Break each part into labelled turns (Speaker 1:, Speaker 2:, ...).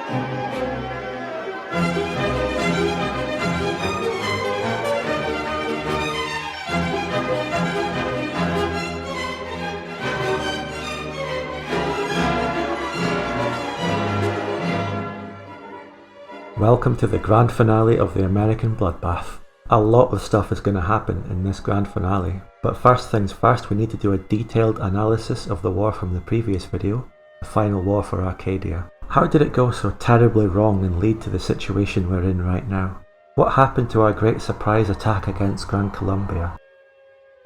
Speaker 1: Welcome to the grand finale of the American Bloodbath. A lot of stuff is going to happen in this grand finale, but first things first, we need to do a detailed analysis of the war from the previous video, the final war for Arcadia. How did it go so terribly wrong and lead to the situation we're in right now? What happened to our great surprise attack against Gran Colombia?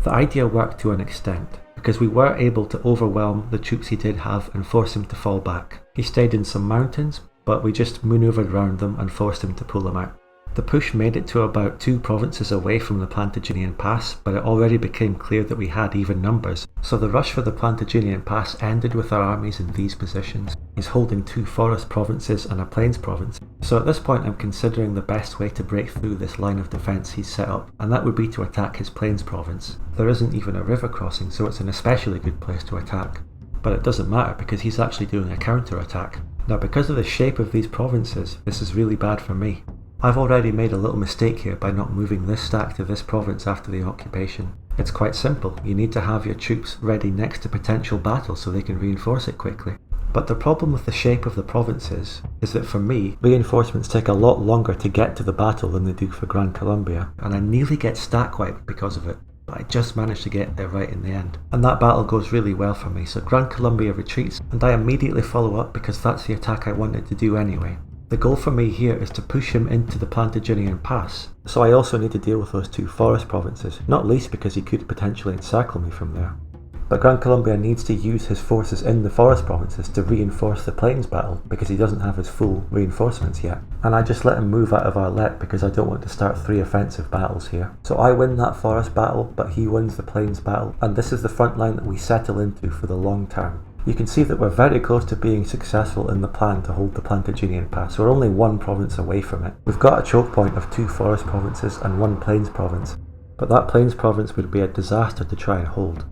Speaker 1: The idea worked to an extent, because we were able to overwhelm the troops he did have and force him to fall back. He stayed in some mountains, but we just manoeuvred around them and forced him to pull them out. The push made it to about 2 provinces away from the Plantagenian Pass, but it already became clear that we had even numbers, so the rush for the Plantagenian Pass ended with our armies in these positions. He's holding 2 forest provinces and a plains province, so at this point I'm considering the best way to break through this line of defence he's set up, and that would be to attack his plains province. There isn't even a river crossing, so it's an especially good place to attack. But it doesn't matter because he's actually doing a counterattack. Now, because of the shape of these provinces, this is really bad for me. I've already made a little mistake here by not moving this stack to this province after the occupation. It's quite simple, you need to have your troops ready next to potential battle so they can reinforce it quickly. But the problem with the shape of the provinces is that for me, reinforcements take a lot longer to get to the battle than they do for Gran Colombia, and I nearly get stack wiped because of it. But I just managed to get there right in the end. And that battle goes really well for me, so Gran Colombia retreats, and I immediately follow up because that's the attack I wanted to do anyway. The goal for me here is to push him into the Plantagenian Pass, so I also need to deal with those 2 forest provinces, not least because he could potentially encircle me from there. But Gran Colombia needs to use his forces in the forest provinces to reinforce the plains battle because he doesn't have his full reinforcements yet. And I just let him move out of Arlette because I don't want to start 3 offensive battles here. So I win that forest battle, but he wins the plains battle, and this is the front line that we settle into for the long term. You can see that we're very close to being successful in the plan to hold the Plantagenian Pass. We're only 1 province away from it. We've got a choke point of 2 forest provinces and 1 plains province, but that plains province would be a disaster to try and hold.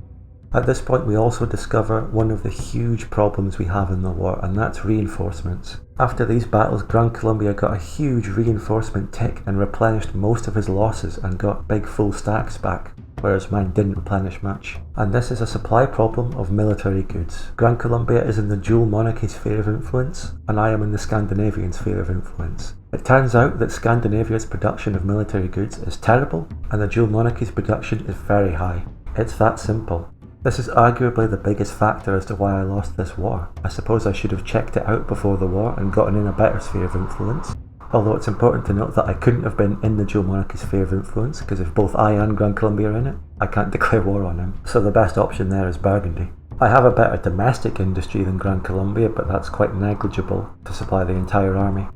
Speaker 1: At this point we also discover one of the huge problems we have in the war, and that's reinforcements. After these battles, Gran Colombia got a huge reinforcement tick and replenished most of his losses and got big full stacks back, whereas mine didn't replenish much. And this is a supply problem of military goods. Gran Colombia is in the dual monarchy sphere of influence, and I am in the Scandinavian sphere of influence. It turns out that Scandinavia's production of military goods is terrible, and the dual monarchy's production is very high. It's that simple. This is arguably the biggest factor as to why I lost this war. I suppose I should have checked it out before the war and gotten in a better sphere of influence. Although it's important to note that I couldn't have been in the dual monarchy sphere of influence, because if both I and Gran Colombia are in it, I can't declare war on him. So the best option there is Burgundy. I have a better domestic industry than Gran Colombia, but that's quite negligible to supply the entire army.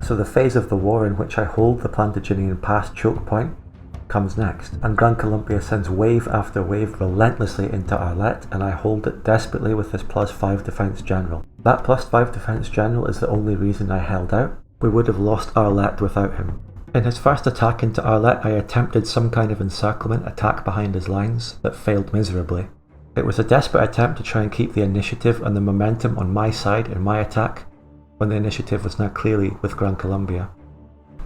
Speaker 1: So the phase of the war in which I hold the Plantagenian Pass choke point comes next, and Gran Colombia sends wave after wave relentlessly into Arlette, and I hold it desperately with this +5 defence general. That +5 defence general is the only reason I held out. We would have lost Arlette without him. In his first attack into Arlette, I attempted some kind of encirclement attack behind his lines that failed miserably. It was a desperate attempt to try and keep the initiative and the momentum on my side in my attack, when the initiative was now clearly with Gran Colombia.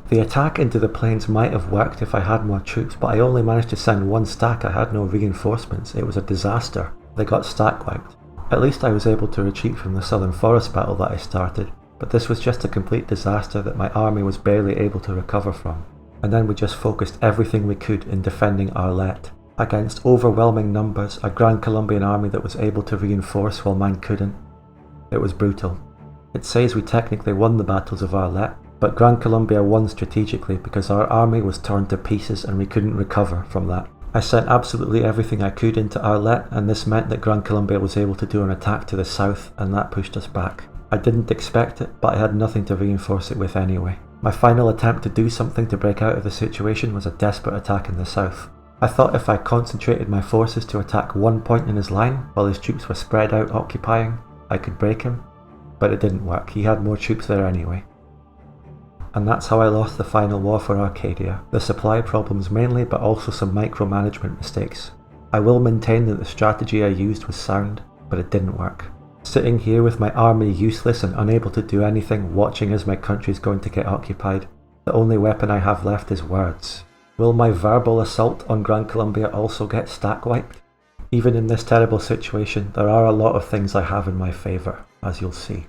Speaker 1: The attack into the plains might have worked if I had more troops, but I only managed to send 1 stack. I had no reinforcements. It was a disaster. They got stack wiped. At least I was able to retreat from the southern forest battle that I started, but this was just a complete disaster that my army was barely able to recover from. And then we just focused everything we could in defending Arlette. Against overwhelming numbers, a Gran Colombian army that was able to reinforce while mine couldn't. It was brutal. It says we technically won the battles of Arlette, but Gran Colombia won strategically because our army was torn to pieces and we couldn't recover from that. I sent absolutely everything I could into Arlette, and this meant that Gran Colombia was able to do an attack to the south, and that pushed us back. I didn't expect it, but I had nothing to reinforce it with anyway. My final attempt to do something to break out of the situation was a desperate attack in the south. I thought if I concentrated my forces to attack 1 point in his line while his troops were spread out occupying, I could break him, but it didn't work. He had more troops there anyway. And that's how I lost the final war for Arcadia. The supply problems mainly, but also some micromanagement mistakes. I will maintain that the strategy I used was sound, but it didn't work. Sitting here with my army useless and unable to do anything, watching as my country's going to get occupied. The only weapon I have left is words. Will my verbal assault on Gran Colombia also get stack wiped? Even in this terrible situation, there are a lot of things I have in my favour, as you'll see.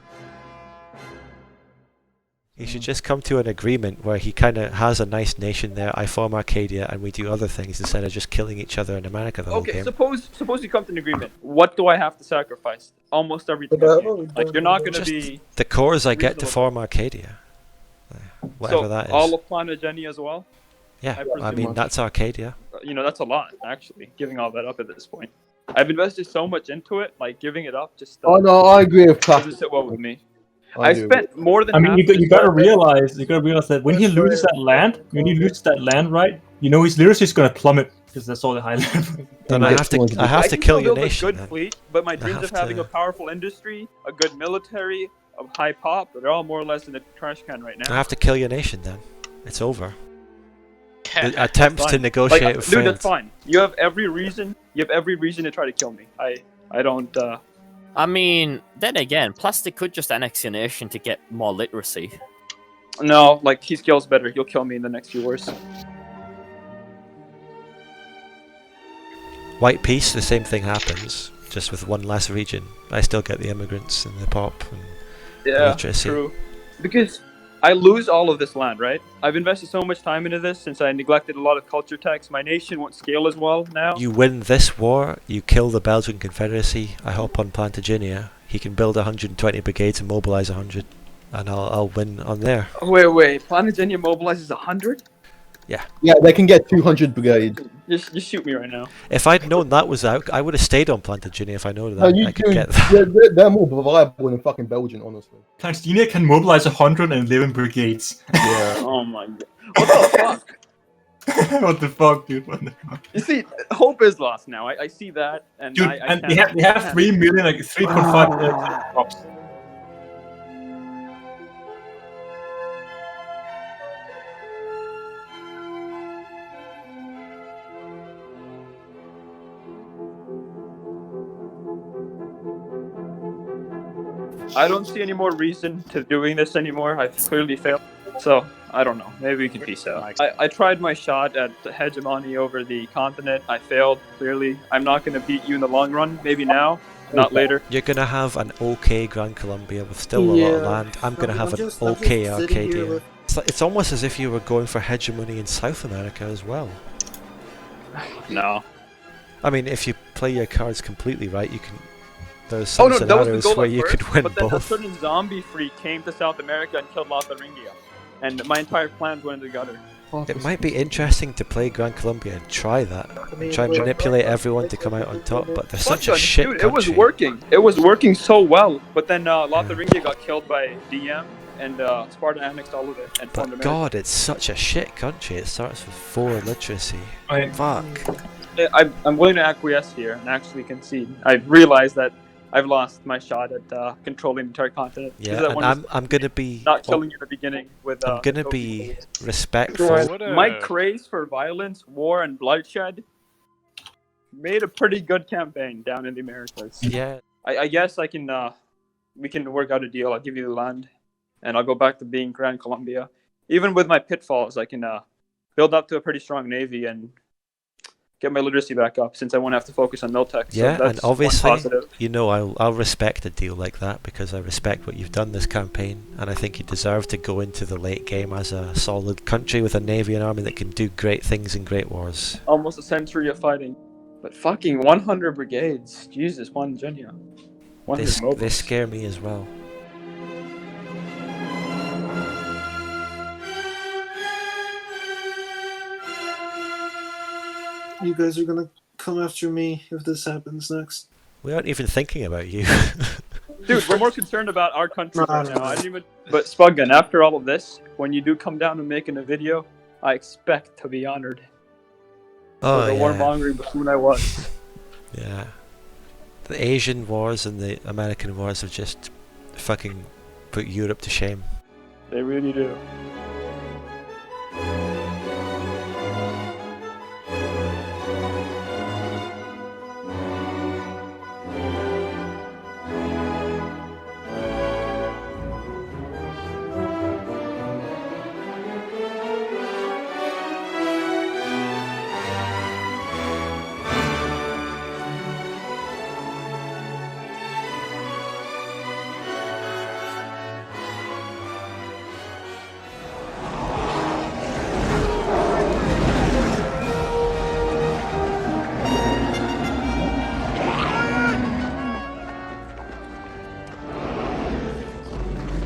Speaker 1: He should just come to an agreement where he kind of has a nice nation there, I form Arcadia, and we do other things instead of just killing each other in America the whole game.
Speaker 2: Suppose you come to an agreement. What do I have to sacrifice? Almost everything. Like, you're not going to be...
Speaker 1: The cores I get to form Arcadia. Whatever that is.
Speaker 2: All of Plantagenia as well?
Speaker 1: Yeah, I mean, that's Arcadia.
Speaker 2: You know, that's a lot, actually, giving all that up at this point. I've invested so much into it, like, giving it up just...
Speaker 3: Oh no, I agree with Pax.
Speaker 2: Doesn't sit well with me. I spent more than.
Speaker 4: I mean, you gotta realize that when he loses that land, right? You know, his literacy is gonna plummet because that's all the high land.
Speaker 1: Then I have to kill your nation.
Speaker 2: I can build a good fleet, but my dreams of having a powerful industry, a good military, a high pop, they're all more or less in the trash can right now.
Speaker 1: I have to kill your nation then. It's over. The attempts to negotiate with
Speaker 2: dude, that's fine. You have every reason. To try to kill me. I don't.
Speaker 5: I mean, then again, Plastic could just annex your nation to get more literacy.
Speaker 2: No, like, he scales better. He'll kill me in the next few wars.
Speaker 1: White peace, the same thing happens, just with one less region. I still get the immigrants and the pop and the literacy.
Speaker 2: True. Because I lose all of this land, right? I've invested so much time into this since I neglected a lot of culture tax. My nation won't scale as well now.
Speaker 1: You win this war, you kill the Belgian Confederacy, I hop on Plantagenia, he can build 120 brigades and mobilise 100, and I'll win on there.
Speaker 2: Wait, Plantagenia mobilises 100?
Speaker 1: Yeah.
Speaker 3: Yeah, they can get 200 brigades.
Speaker 2: Just shoot me right now.
Speaker 1: If I'd known that was out, I would have stayed on Plantagenia if I known that. I could get that.
Speaker 3: Yeah, they're more reliable than fucking Belgian, honestly.
Speaker 4: Plantagenia can mobilize 111 brigades.
Speaker 3: Yeah.
Speaker 2: Oh my god. What the fuck?
Speaker 4: What the fuck, dude? What the fuck?
Speaker 2: You see, hope is lost now. I see that, and
Speaker 4: dude, and they have 3 million, like 3.5 million crops.
Speaker 2: I don't see any more reason to doing this anymore. I've clearly failed. So, I don't know. Maybe we can peace out. I tried my shot at the hegemony over the continent. I failed, clearly. I'm not going to beat you in the long run. Maybe now, not later.
Speaker 1: You're going to have an okay Gran Colombia with still a lot of land. I'm going to have an okay Arcadia. It's almost as if you were going for hegemony in South America as well.
Speaker 2: No.
Speaker 1: I mean, if you play your cards completely right, you can... There's some scenarios where you could win
Speaker 2: but then
Speaker 1: both.
Speaker 2: a certain zombie freak came to South America and killed Lotharingia, and my entire plans went in the gutter.
Speaker 1: It might be interesting to play Gran Colombia and try that. Try and manipulate everyone to come out on top, but they're such a shit country.
Speaker 2: It was working. It was working so well, but then Lotharingia got killed by DM, and Sparta annexed all of it. And
Speaker 1: but God, it's such a shit country. It starts with 4 literacy. Fuck.
Speaker 2: I'm willing to acquiesce here and actually concede. I've realized that I've lost my shot at controlling the entire continent.
Speaker 1: Yeah, and I'm gonna be
Speaker 2: not killing you in the beginning with.
Speaker 1: I'm gonna be respectful.
Speaker 2: My craze for violence, war, and bloodshed made a pretty good campaign down in the Americas.
Speaker 1: Yeah.
Speaker 2: I guess I can. We can work out a deal. I'll give you the land, and I'll go back to being Gran Colombia. Even with my pitfalls, I can build up to a pretty strong navy and get my literacy back up, since I won't have to focus on Miltech.
Speaker 1: Yeah,
Speaker 2: so that's
Speaker 1: and obviously, you know, I'll respect a deal like that because I respect what you've done this campaign, and I think you deserve to go into the late game as a solid country with a navy and army that can do great things in great wars.
Speaker 2: Almost a century of fighting, but fucking 100 brigades, Jesus, Plantagenia.
Speaker 1: They scare me as well.
Speaker 6: You guys are gonna come after me if this happens next.
Speaker 1: We aren't even thinking about you.
Speaker 2: Dude, we're more concerned about our country right now. I didn't even... But Spuggun, after all of this, when you do come down and making a video, I expect to be honored.
Speaker 1: Oh,
Speaker 2: for the warmongering buffoon I was.
Speaker 1: Yeah. The Asian wars and the American wars have just fucking put Europe to shame.
Speaker 2: They really do.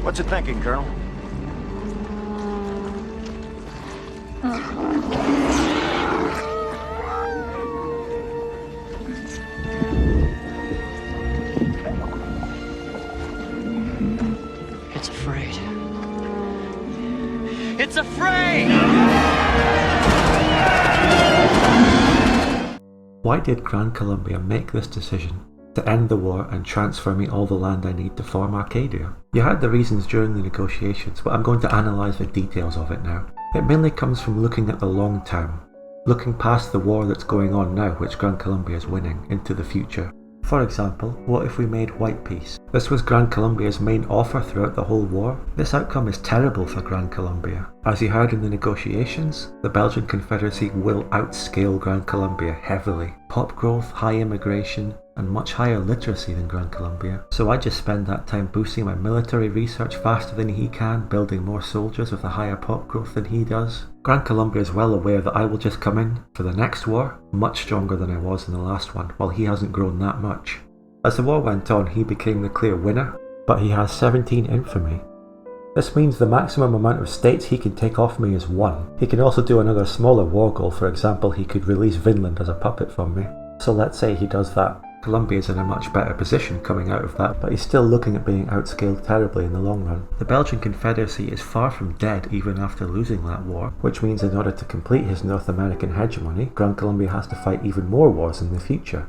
Speaker 7: What's it thinking, Colonel?
Speaker 8: It's afraid. It's afraid!
Speaker 1: Why did Gran Colombia make this decision to end the war and transfer me all the land I need to form Arcadia? You heard the reasons during the negotiations, but I'm going to analyse the details of it now. It mainly comes from looking at the long term, looking past the war that's going on now, which Gran Colombia is winning, into the future. For example, what if we made white peace? This was Gran Colombia's main offer throughout the whole war. This outcome is terrible for Gran Colombia. As you heard in the negotiations, the Belgian Confederacy will outscale Gran Colombia heavily. Pop growth, high immigration, and much higher literacy than Gran Colombia. So I just spend that time boosting my military research faster than he can, building more soldiers with a higher pop growth than he does. Gran Colombia is well aware that I will just come in for the next war much stronger than I was in the last one, while he hasn't grown that much. As the war went on, he became the clear winner, but he has 17 infamy. This means the maximum amount of states he can take off me is 1. He can also do another smaller war goal. For example, he could release Vinland as a puppet from me. So let's say he does that. Colombia is in a much better position coming out of that, but he's still looking at being outscaled terribly in the long run. The Belgian Confederacy is far from dead even after losing that war, which means in order to complete his North American hegemony, Gran Colombia has to fight even more wars in the future.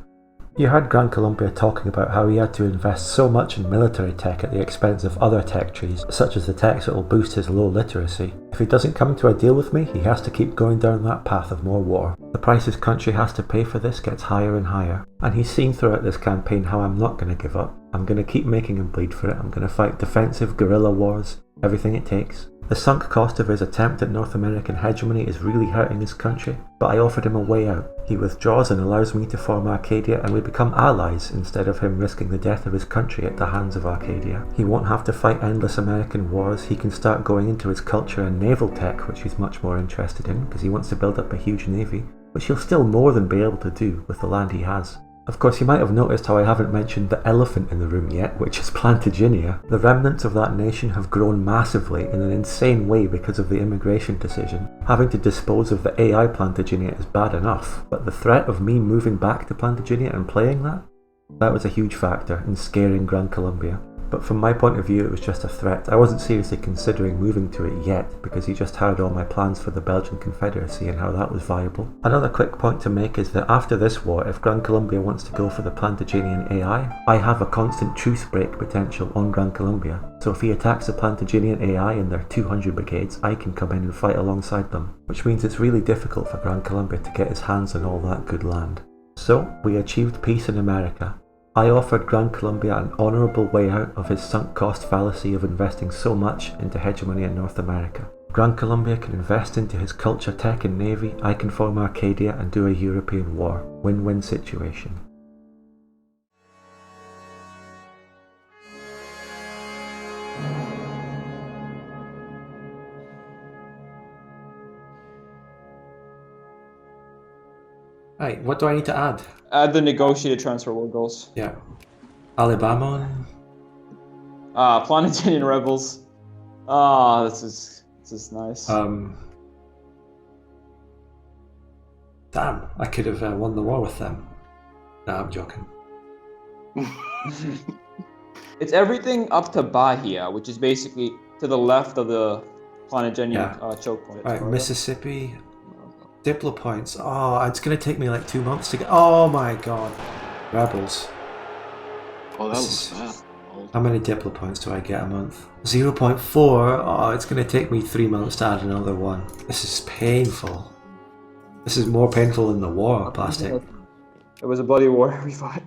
Speaker 1: You heard Gran Colombia talking about how he had to invest so much in military tech at the expense of other tech trees, such as the techs that will boost his low literacy. If he doesn't come to a deal with me, he has to keep going down that path of more war. The price his country has to pay for this gets higher and higher, and he's seen throughout this campaign how I'm not going to give up. I'm going to keep making him bleed for it. I'm going to fight defensive guerrilla wars, everything it takes. The sunk cost of his attempt at North American hegemony is really hurting his country, but I offered him a way out. He withdraws and allows me to form Arcadia, and we become allies instead of him risking the death of his country at the hands of Arcadia. He won't have to fight endless American wars. He can start going into his culture and naval tech, which he's much more interested in because he wants to build up a huge navy, which he'll still more than be able to do with the land he has. Of course, you might have noticed how I haven't mentioned the elephant in the room yet, which is Plantagenia. The remnants of that nation have grown massively in an insane way because of the immigration decision. Having to dispose of the AI Plantagenia is bad enough, but the threat of me moving back to Plantagenia and playing that was a huge factor in scaring Gran Colombia. But from my point of view, it was just a threat. I wasn't seriously considering moving to it yet, because he just heard all my plans for the Belgian Confederacy and how that was viable. Another quick point to make is that after this war, if Gran Colombia wants to go for the Plantagenian AI, I have a constant truce break potential on Gran Colombia. So if he attacks the Plantagenian AI and their 200 brigades, I can come in and fight alongside them, which means it's really difficult for Gran Colombia to get his hands on all that good land. So, we achieved peace in America. I offered Gran Colombia an honourable way out of his sunk cost fallacy of investing so much into hegemony in North America. Gran Colombia can invest into his culture, tech and navy, I can form Arcadia and do a European war. Win-win situation. Right, what do I need to add?
Speaker 2: Add the negotiated transfer war goals.
Speaker 1: Yeah. Alabama.
Speaker 2: Plantagenian rebels. This is nice.
Speaker 1: Damn, I could have won the war with them. Nah, I'm joking.
Speaker 2: It's everything up to Bahia, which is basically to the left of the Plantagenian choke point.
Speaker 1: Right, Mississippi. Diplo points. Oh, it's going to take me like 2 months to get... Oh my god. Rebels.
Speaker 6: Oh, that was bad.
Speaker 1: How many Diplo points do I get a month? 0.4. Oh, it's going to take me 3 months to add another one. This is painful. This is more painful than the war, Plastic.
Speaker 2: It was a bloody war we fought.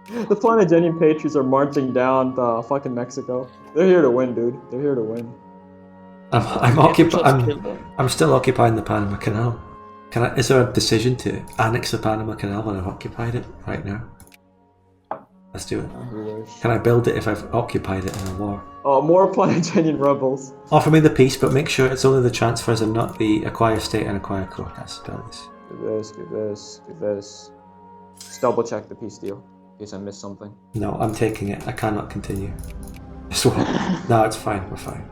Speaker 2: The Plantagenian Patriots are marching down to fucking Mexico. They're here to win, dude. They're here to win.
Speaker 1: I'm still occupying the Panama Canal. Is there a decision to annex the Panama Canal when I've occupied it right now? Let's do it. Can I build it if I've occupied it in a war?
Speaker 2: Oh, more Plantagenian rebels.
Speaker 1: Offer me the peace, but make sure it's only the transfers and not the acquire state and acquire quotas. Build this.
Speaker 2: Give this. Just double check the peace deal in case I missed something.
Speaker 1: No, I'm taking it. I cannot continue. So, no, it's fine. We're fine.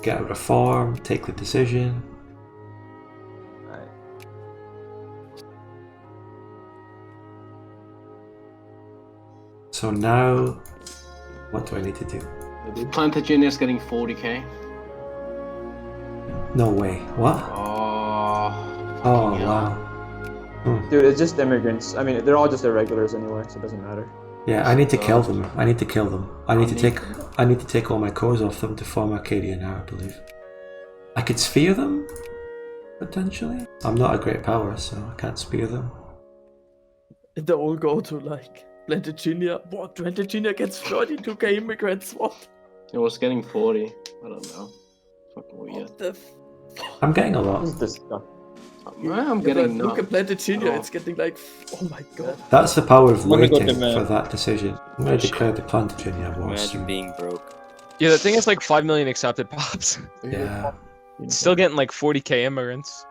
Speaker 1: Get a reform. Take the decision. So now, what do I need to do?
Speaker 7: Plantagenia is getting 40k.
Speaker 1: No way. What?
Speaker 7: Oh.
Speaker 1: Oh,
Speaker 7: fucking hell.
Speaker 1: wow.
Speaker 2: Dude, it's just immigrants. I mean, they're all just irregulars anyway, so it doesn't matter.
Speaker 1: Yeah, I need to kill them. I need to kill them. I need to take all my cores off them to form Arcadia now, I believe. I could sphere them? Potentially? I'm not a great power, so I can't spear them.
Speaker 8: They all go to like Plantagenia. What? Plantagenia gets 32k immigrants. What?
Speaker 7: It was getting 40. I don't know. Fucking weird.
Speaker 8: What the?
Speaker 1: I'm getting a lot.
Speaker 2: This stuff.
Speaker 7: I'm getting
Speaker 8: Look at Plantagenia.
Speaker 7: Oh.
Speaker 8: It's getting like. Oh my god.
Speaker 1: That's the power of
Speaker 2: Let me go
Speaker 1: waiting
Speaker 2: to
Speaker 1: for that decision. I'm going to declare the Plantagenia war
Speaker 9: Imagine
Speaker 1: soon.
Speaker 9: being broke.
Speaker 10: Yeah, the thing is like 5 million accepted pops.
Speaker 1: Yeah.
Speaker 10: It's still getting like 40k immigrants.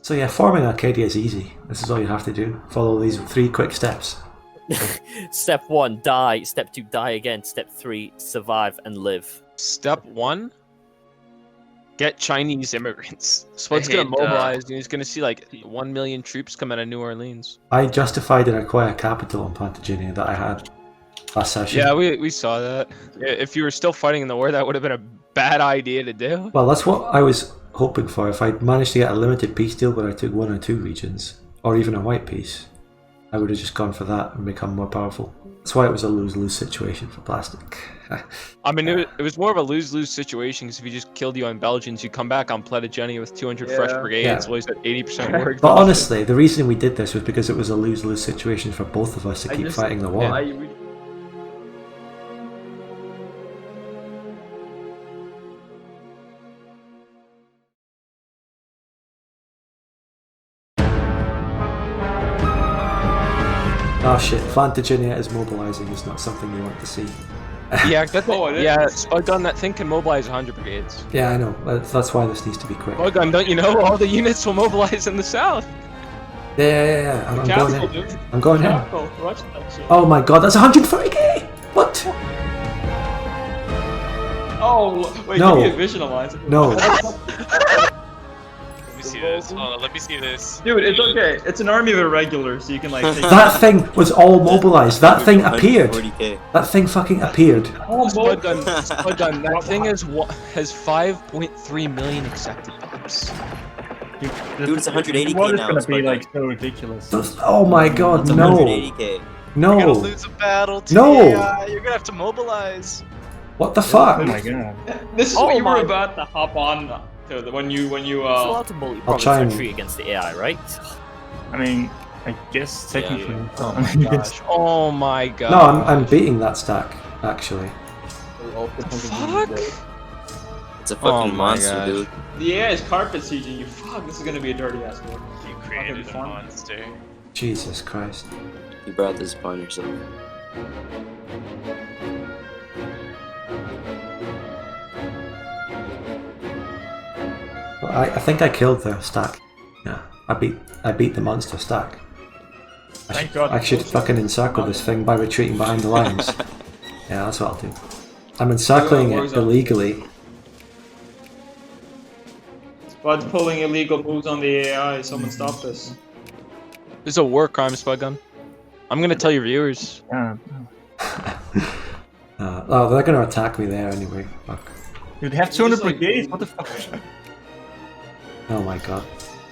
Speaker 1: So yeah, forming Arcadia is easy. This is all you have to do. Follow these 3 quick steps.
Speaker 5: Step 1, die. Step 2, die again. Step 3, survive and live.
Speaker 10: Step 1, get Chinese immigrants. Spud's gonna
Speaker 9: hate,
Speaker 10: mobilize, and he's gonna see like 1 million troops come out of New Orleans.
Speaker 1: I justified an acquire capital on Plantagenia that I had last session.
Speaker 10: Yeah, we saw that. If you were still fighting in the war, that would have been a bad idea to do.
Speaker 1: Well, that's what I was hoping for. If I'd managed to get a limited peace deal where I took 1 or 2 regions, or even a white peace, I would have just gone for that and become more powerful. That's why it was a lose-lose situation for Plastic.
Speaker 10: I mean, it was more of a lose-lose situation, because if he just killed you on Belgians, you come back on Plantagenia with 200 fresh brigades,
Speaker 1: Yeah.
Speaker 10: so he's at 80% work.
Speaker 1: But honestly, the reason we did this was because it was a lose-lose situation for both of us to keep fighting the war. Oh shit, Plantagenia is mobilizing is not something you want to see.
Speaker 10: Yeah, Spud Gun, that thing can mobilize 100 brigades.
Speaker 1: Yeah, I know. That's why this needs to be quick.
Speaker 10: Spud Gun, don't you know all the units will mobilize in the south?
Speaker 1: Yeah. I'm going in.
Speaker 2: dude.
Speaker 1: I'm going in.
Speaker 2: Capital, rush that shit.
Speaker 1: Oh my god, that's 140k! What?
Speaker 2: Oh, wait,
Speaker 1: No.
Speaker 2: give me a vision alliance.
Speaker 1: No.
Speaker 9: Let me see this. Hold on, let me see this.
Speaker 2: Dude, it's okay. It's an army of irregulars, so you can like take
Speaker 1: That thing was all mobilized. That thing appeared.
Speaker 9: 140k.
Speaker 1: That thing fucking appeared.
Speaker 10: Spud Gun, that thing has 5.3 million accepted pops.
Speaker 9: Dude, it's 180k
Speaker 4: What is
Speaker 9: now,
Speaker 4: gonna
Speaker 9: Spud
Speaker 4: be
Speaker 9: Gun.
Speaker 4: like so ridiculous?
Speaker 1: Oh my god,
Speaker 9: It's
Speaker 1: no.
Speaker 9: 180k.
Speaker 1: No.
Speaker 11: You're gonna lose a battle to
Speaker 1: No.
Speaker 11: AI. You're gonna have to mobilize.
Speaker 1: What the fuck?
Speaker 4: Oh my god.
Speaker 2: This is
Speaker 5: Oh
Speaker 2: what you
Speaker 5: my-
Speaker 2: were about to hop on to when you
Speaker 5: It's allowed to
Speaker 1: I'll
Speaker 5: multi-province
Speaker 1: try and-
Speaker 5: retreat against the AI, right?
Speaker 4: I mean, I guess technically.
Speaker 10: Oh my gosh. Oh my god.
Speaker 1: No, I'm beating that stack, actually.
Speaker 10: Fuck?
Speaker 9: It's a
Speaker 10: Oh
Speaker 9: fucking
Speaker 10: my
Speaker 9: monster,
Speaker 10: gosh.
Speaker 9: dude.
Speaker 2: The AI is carpet sieging you. Fuck, this is gonna be a dirty ass war.
Speaker 11: You created a
Speaker 2: fun.
Speaker 11: monster.
Speaker 1: Jesus Christ.
Speaker 9: You brought this upon yourself.
Speaker 1: Well, I think I killed the stack. Yeah, I beat the monster stack.
Speaker 4: Thank God.
Speaker 1: I should fucking encircle this thing by retreating behind the lines. Yeah, that's what I'll do. I'm encircling it illegally.
Speaker 2: Bud's pulling illegal moves on the AI. Someone stop this.
Speaker 10: This is a war crime, Spud Gun. I'm gonna tell your viewers.
Speaker 4: Yeah.
Speaker 1: Oh, they're gonna attack me there anyway. Fuck.
Speaker 4: Dude, they have 200 brigades. What the fuck?
Speaker 1: Oh my god.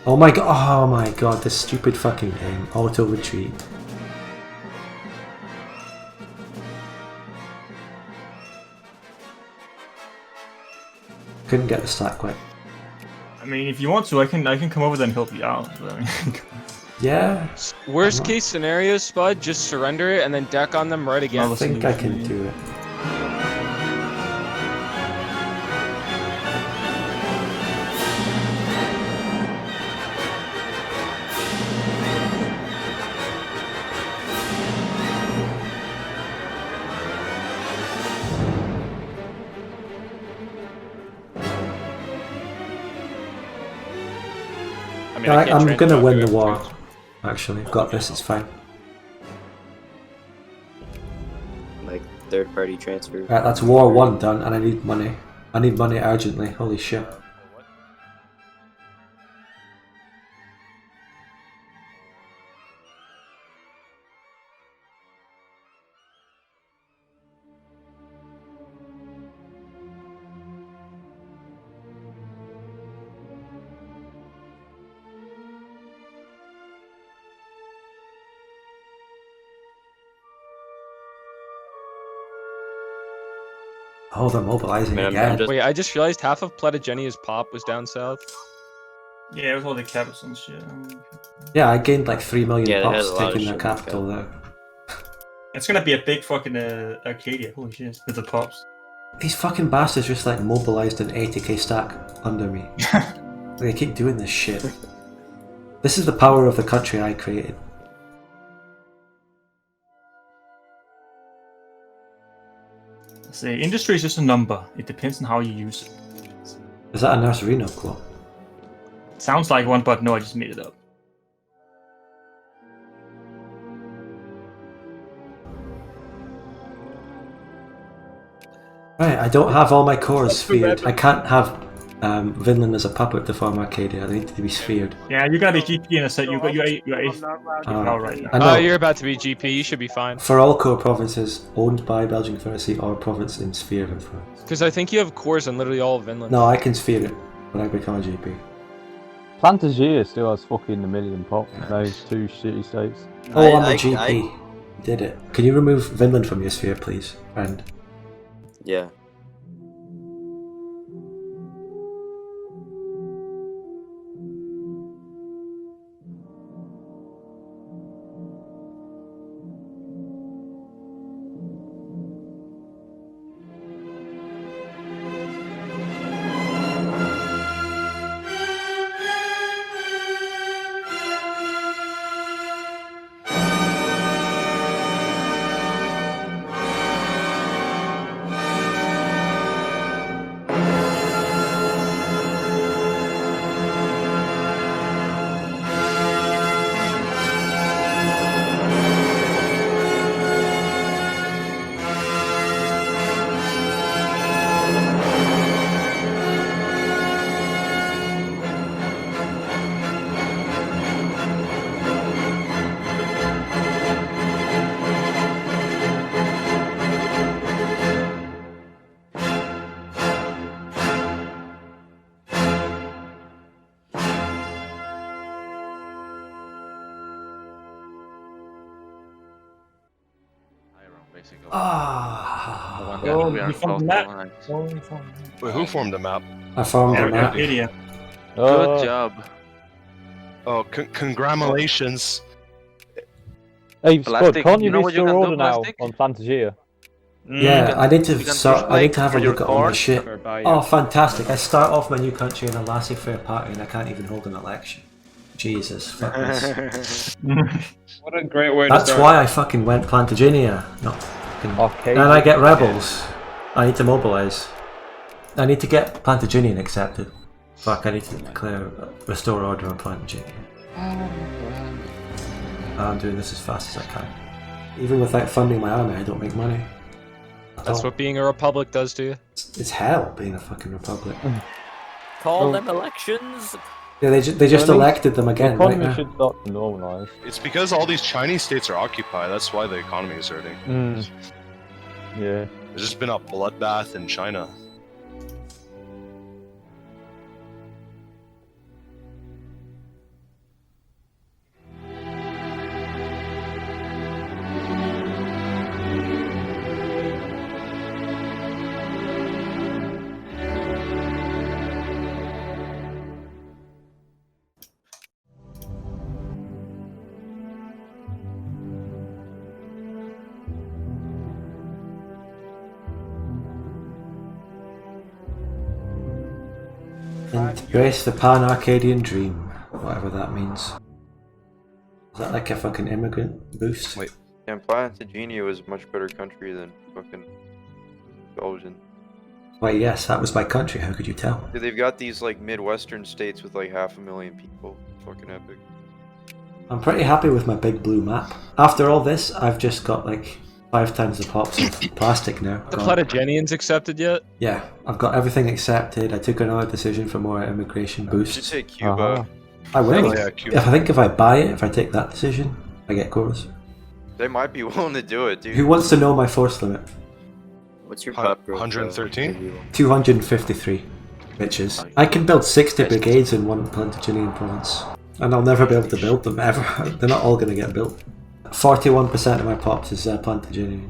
Speaker 1: Oh my god. Oh my god. This stupid fucking game. Auto retreat. Couldn't get the stack quick.
Speaker 4: I mean, if you want to, I can come over there and help you out. But, I mean,
Speaker 1: Yeah.
Speaker 10: Worst case scenario, Spud, just surrender it and then deck on them right again.
Speaker 1: I think I can do it. I'm gonna win the war. Actually, I've got this, it's fine.
Speaker 9: Like third party transfer.
Speaker 1: Right, that's war 1 done, and I need money. I need money urgently, holy shit. Oh, they're mobilizing again.
Speaker 10: Wait, I just realized half of Plantagenia's pop was down south.
Speaker 4: Yeah, it was all the capitals and shit.
Speaker 1: Yeah, I gained like 3 million pops taking their capital there.
Speaker 4: It's gonna be a big fucking Arcadia, holy shit, with the pops.
Speaker 1: These fucking bastards just like mobilized an 80k stack under me. They keep doing this shit. This is the power of the country I created.
Speaker 4: Say, industry is just a number. It depends on how you use it.
Speaker 1: Is that a Nurserino quote?
Speaker 4: Sounds like one, but no, I just made it up.
Speaker 1: Right, I don't have all my cores sphered. I can't have Vinland as a puppet to form Arcadia. They need to be sphered.
Speaker 4: Yeah, you gotta be GP in a set. You got your eighth power right now.
Speaker 1: I know.
Speaker 10: Oh, you're about to be GP. You should be fine.
Speaker 1: For all core provinces owned by Belgian Confederacy or province in sphere influence.
Speaker 10: Because I think you have cores in literally all of Vinland.
Speaker 1: No, I can sphere it when I become a GP.
Speaker 12: Plantagenia still has fucking 1 million pop. Those 2 shitty states.
Speaker 1: Oh, I'm a GP. Did it. Can you remove Vinland from your sphere, please, friend?
Speaker 9: Yeah.
Speaker 13: Wait, who formed the map?
Speaker 1: I formed the map.
Speaker 4: Arcadia.
Speaker 13: Good job. Oh, congratulations.
Speaker 12: Hey, Spud, can't you be still order now on Plantagenia?
Speaker 1: Yeah, I need to start. I need to have a look at all my shit. Oh, fantastic! I start off my new country in a laissez-faire party, and I can't even hold an election. Jesus, fuck this.
Speaker 2: What a great way
Speaker 1: That's
Speaker 2: to start.
Speaker 1: why I fucking went Plantagenia. No, fucking... And I get rebels. I need to mobilize. I need to get Plantagenian accepted. Fuck, I need to declare restore order on Plantagenia. I'm doing this as fast as I can. Even without funding my army, I don't make money.
Speaker 10: That's what being a republic does to you.
Speaker 1: It's hell being a fucking republic.
Speaker 5: Call them elections.
Speaker 1: Yeah, they just elected them again.
Speaker 12: The economy should start to normalise.
Speaker 13: It's because all these Chinese states are occupied. That's why the economy is hurting.
Speaker 12: Yeah.
Speaker 13: There's just been a bloodbath in China.
Speaker 1: Embrace the Pan-Arcadian Dream, whatever that means. Is that like a fucking immigrant boost?
Speaker 13: Wait.
Speaker 14: Yeah, Plantagenia was a much better country than fucking Belgian.
Speaker 1: Why yes, that was my country, how could you tell?
Speaker 14: Dude, they've got these like Midwestern states with like 500,000 people. Fucking epic.
Speaker 1: I'm pretty happy with my big blue map. After all this, I've just got like 5 times the pops of plastic now.
Speaker 10: The Plantagenians accepted yet?
Speaker 1: Yeah, I've got everything accepted. I took another decision for more immigration boosts.
Speaker 14: Just say Cuba.
Speaker 1: I will.
Speaker 13: Yeah, Cuba.
Speaker 1: If I buy it, if I take that decision, I get chorus.
Speaker 14: They might be willing to do it, dude.
Speaker 1: Who wants to know my force limit?
Speaker 9: What's your pop growth?
Speaker 13: 113?
Speaker 1: 253 bitches. I can build 60 brigades in one Plantagenian province. And I'll never be able to build them ever. They're not all going to get built. 41% of my pops is Plantagenian.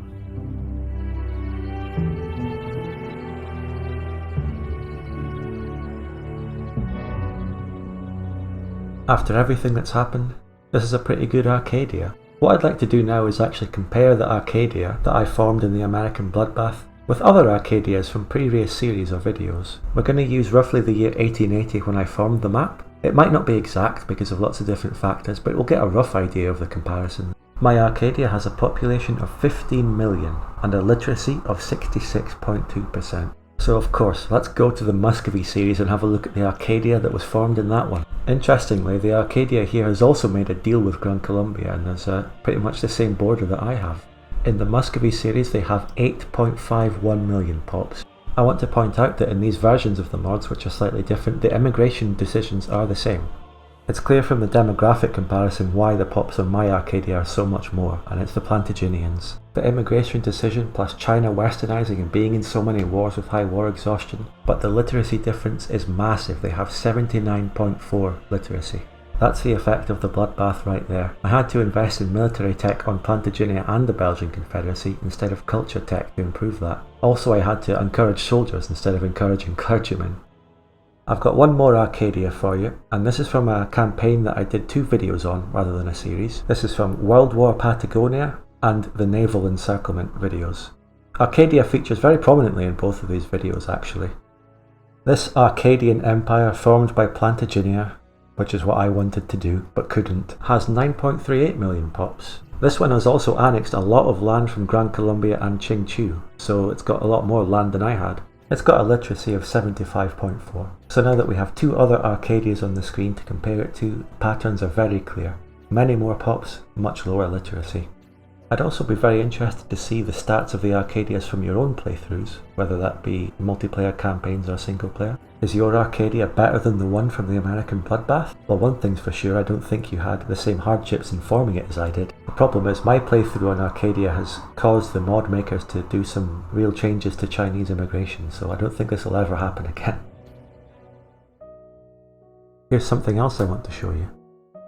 Speaker 1: After everything that's happened, this is a pretty good Arcadia. What I'd like to do now is actually compare the Arcadia that I formed in the American Bloodbath with other Arcadias from previous series or videos. We're going to use roughly the year 1880 when I formed the map. It might not be exact because of lots of different factors, but we'll get a rough idea of the comparison. My Arcadia has a population of 15 million and a literacy of 66.2%. So of course, let's go to the Muscovy series and have a look at the Arcadia that was formed in that one. Interestingly, the Arcadia here has also made a deal with Gran Colombia and there's pretty much the same border that I have. In the Muscovy series they have 8.51 million pops. I want to point out that in these versions of the mods, which are slightly different, the immigration decisions are the same. It's clear from the demographic comparison why the pops on my Arcadia are so much more, and it's the Plantagenians. The immigration decision plus China westernizing and being in so many wars with high war exhaustion, but the literacy difference is massive. They have 79.4 literacy. That's the effect of the Bloodbath right there. I had to invest in military tech on Plantagenia and the Belgian Confederacy instead of culture tech to improve that. Also I had to encourage soldiers instead of encouraging clergymen. I've got one more Arcadia for you, and this is from a campaign that I did 2 videos on rather than a series. This is from World War Patagonia and the Naval Encirclement videos. Arcadia features very prominently in both of these videos actually. This Arcadian Empire formed by Plantagenia, which is what I wanted to do but couldn't, has 9.38 million pops. This one has also annexed a lot of land from Gran Colombia and Qingqiu, so it's got a lot more land than I had. It's got a literacy of 75.4. So now that we have 2 other Arcadias on the screen to compare it to, patterns are very clear. Many more pops, much lower literacy. I'd also be very interested to see the stats of the Arcadias from your own playthroughs, whether that be multiplayer campaigns or single player. Is your Arcadia better than the one from the American Bloodbath? Well, one thing's for sure, I don't think you had the same hardships in forming it as I did. The problem is my playthrough on Arcadia has caused the mod makers to do some real changes to Chinese immigration, so I don't think this will ever happen again. Here's something else I want to show you.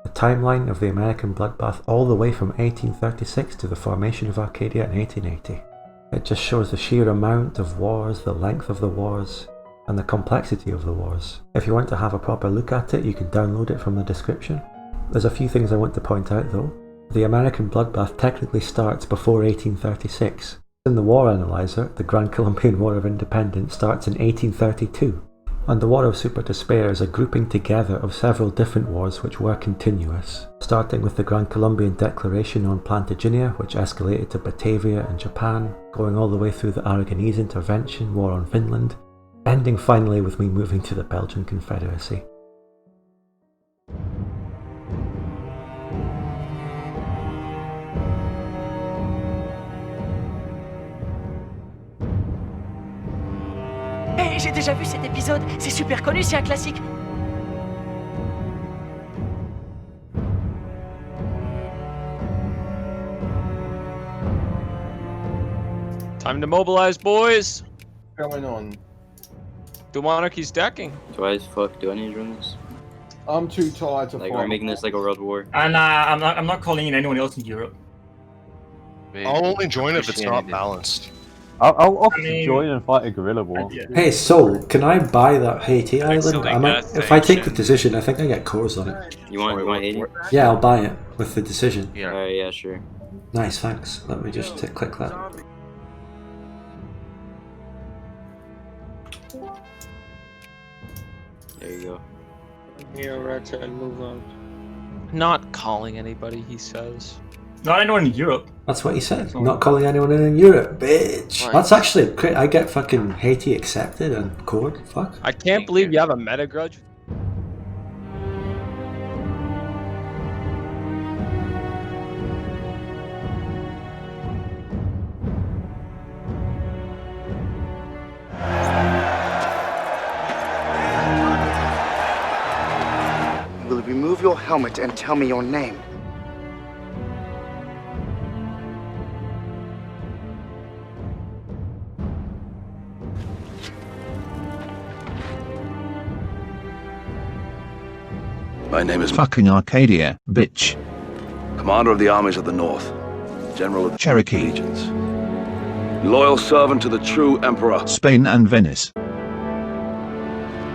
Speaker 1: The timeline of the American Bloodbath all the way from 1836 to the formation of Arcadia in 1880. It just shows the sheer amount of wars, the length of the wars, and the complexity of the wars. If you want to have a proper look at it, you can download it from the description. There's a few things I want to point out though. The American Bloodbath technically starts before 1836. In the War Analyzer, the Gran Colombian War of Independence starts in 1832. And the War of Super Despair is a grouping together of several different wars which were continuous, starting with the Gran Colombian Declaration on Plantagenia, which escalated to Batavia and Japan, going all the way through the Aragonese Intervention, War on Finland, ending finally with me moving to the Belgian Confederacy.
Speaker 15: Hey, j'ai déjà vu cet épisode, c'est super connu, c'est un classique.
Speaker 10: Time to mobilize, boys!
Speaker 3: What's going on?
Speaker 10: The monarchy's decking.
Speaker 9: Do I do I need to run this?
Speaker 3: I'm too tired to
Speaker 9: Like
Speaker 3: fight.
Speaker 9: we're making this like a world war.
Speaker 4: And I'm not calling in anyone else in Europe.
Speaker 13: I'll only join if it's not balanced.
Speaker 12: I'll often join and fight a guerrilla war.
Speaker 1: Hey Soul, can I buy that Haiti island? If I take the decision, I think I get cores on it.
Speaker 9: You want Haiti?
Speaker 1: Yeah, I'll buy it with the decision.
Speaker 9: Yeah, sure.
Speaker 1: Nice, thanks. Let me just click that.
Speaker 9: There you go.
Speaker 11: Here, Ratchet, and move on.
Speaker 10: Not calling anybody, he says.
Speaker 4: Not anyone in Europe.
Speaker 1: That's what he said. Not calling anyone in Europe, bitch.
Speaker 10: Right.
Speaker 1: That's actually great. I get fucking Haiti accepted and code. Fuck.
Speaker 10: I can't believe you have a meta grudge.
Speaker 16: Will you remove your helmet and tell me your name?
Speaker 17: My name is
Speaker 18: fucking Arcadia, bitch.
Speaker 17: Commander of the Armies of the North, General of the
Speaker 18: Cherokee
Speaker 17: Legions, loyal servant to the true Emperor,
Speaker 18: Spain and Venice.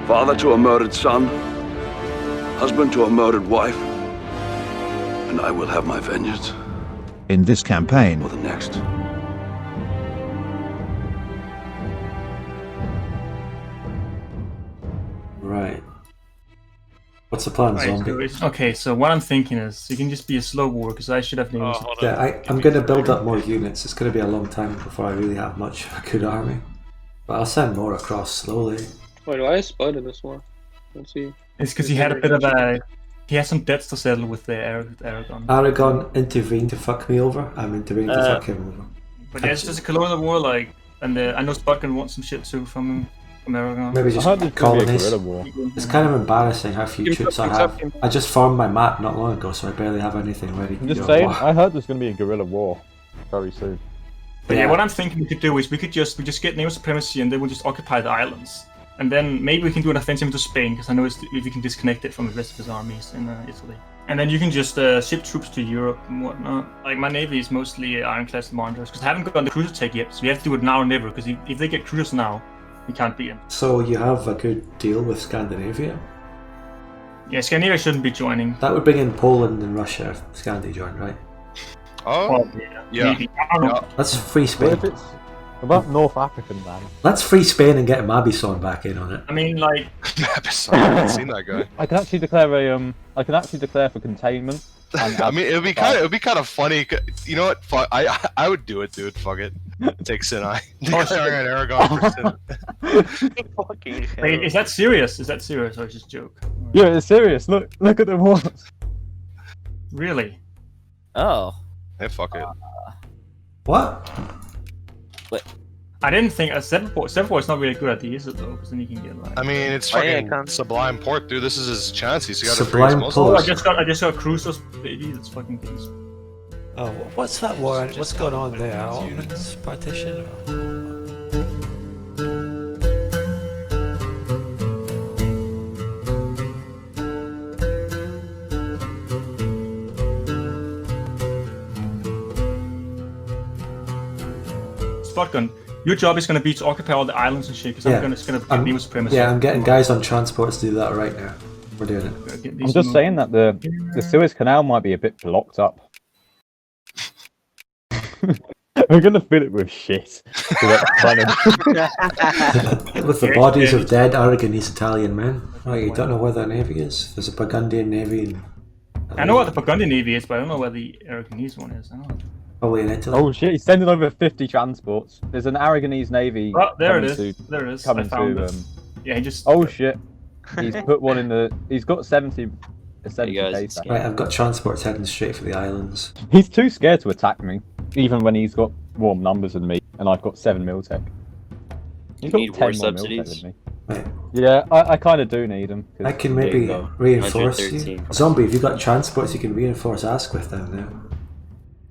Speaker 17: father to a murdered son, husband to a murdered wife, and I will have my vengeance
Speaker 18: In this campaign,
Speaker 17: for the next.
Speaker 1: Right. What's the plan, zombie?
Speaker 4: Okay, so what I'm thinking is you can just be a slow war because I should have named.
Speaker 1: Yeah, I'm going to build up more units. It's going to be a long time before I really have much of a good army. But I'll send more across slowly.
Speaker 11: Wait, why is Spud in this war? Let's see.
Speaker 4: It's because he had a bit of a. He has some debts to settle with the Aragon.
Speaker 1: Aragon intervened to fuck me over. I'm intervening to fuck him over.
Speaker 4: But yeah, it's just a colonial war, like, and I know Sputkin wants some shit too from Aragon.
Speaker 1: Maybe just colonies. It's kind of embarrassing how few troops I have. I just farmed my map not long ago, so I barely have anything ready to
Speaker 12: I'm
Speaker 1: do
Speaker 12: just
Speaker 1: a
Speaker 12: saying,
Speaker 1: war.
Speaker 12: I heard there's going to be a guerrilla war very soon.
Speaker 4: But yeah, what I'm thinking we could do is we just get neo supremacy and then we'll just occupy the islands. And then maybe we can do an offensive into Spain, because I know if we can disconnect it from the rest of his armies in Italy. And then you can just ship troops to Europe and whatnot. Like, my navy is mostly ironclad commanders, because I haven't gotten the cruiser tech yet, so we have to do it now or never, because if they get cruisers now, we can't beat them.
Speaker 1: So you have a good deal with Scandinavia?
Speaker 4: Yeah, Scandinavia shouldn't be joining.
Speaker 1: That would bring in Poland and Russia if Scandi joined, right?
Speaker 13: Oh, yeah.
Speaker 1: Let's free Spain.
Speaker 12: What if it's about North African man?
Speaker 1: Let's free Spain and get Mabison back in on it.
Speaker 4: I mean, like...
Speaker 13: Mabison, I haven't seen that guy.
Speaker 12: I can actually declare I can actually declare for containment.
Speaker 13: I mean, it would be kind of funny. You know what? Fuck, I would do it, dude. Fuck it. Take Sinai. Declaring an Aragon for Sinai.
Speaker 4: Wait, is that serious? Is that serious or is it just a joke?
Speaker 12: Yeah, it's serious. Look at the wars.
Speaker 4: Really?
Speaker 5: Oh.
Speaker 13: Hey, fuck it.
Speaker 1: What?
Speaker 5: What?
Speaker 4: I didn't think a 7-4 is not really a good idea, is it though? Because then you can get like.
Speaker 13: I mean, it's fucking Sublime Porte, dude. This is his chance. He's got to freeze
Speaker 1: Sublime
Speaker 13: most
Speaker 1: Porte.
Speaker 13: of
Speaker 4: I
Speaker 13: us.
Speaker 4: just got cruisers, baby. That's fucking things.
Speaker 1: Oh, what's that war? What's going on there? Ottomans partition?
Speaker 4: Spotgun, your job is going to be to occupy all the islands and shit, because I'm just going to get neo supremacy.
Speaker 1: Yeah, I'm getting guys on transports to do that right now. We're doing it.
Speaker 12: I'm just saying that the Suez Canal might be a bit blocked up. We're gonna fill it with shit.
Speaker 1: With the bodies of dead Aragonese Italian men. Oh, you don't know where their navy is? There's a Burgundian navy in...
Speaker 4: I know what the Burgundian navy is, but I don't know where the Aragonese one is. I don't know.
Speaker 1: Probably in Italy.
Speaker 12: Oh shit, he's sending over 50 transports. There's an Aragonese navy.
Speaker 4: Oh, there it
Speaker 12: coming
Speaker 4: is. There it is.
Speaker 12: Coming
Speaker 4: I found
Speaker 12: to,
Speaker 4: it. Yeah, he just...
Speaker 12: Oh shit. He's put one in the... He's got 70 days.
Speaker 1: Right, I've got transports heading straight for the islands.
Speaker 12: He's too scared to attack me, even when he's got more numbers than me, and I've got 7 mil tech. He's got
Speaker 9: need
Speaker 12: 10
Speaker 9: war
Speaker 12: more
Speaker 9: subsidies?
Speaker 12: mil tech than me.
Speaker 1: Right.
Speaker 12: Yeah, I kind of do need them.
Speaker 1: I can maybe reinforce you.
Speaker 9: 113.
Speaker 1: Zombie, if you've got transports, you can reinforce Asquith down there.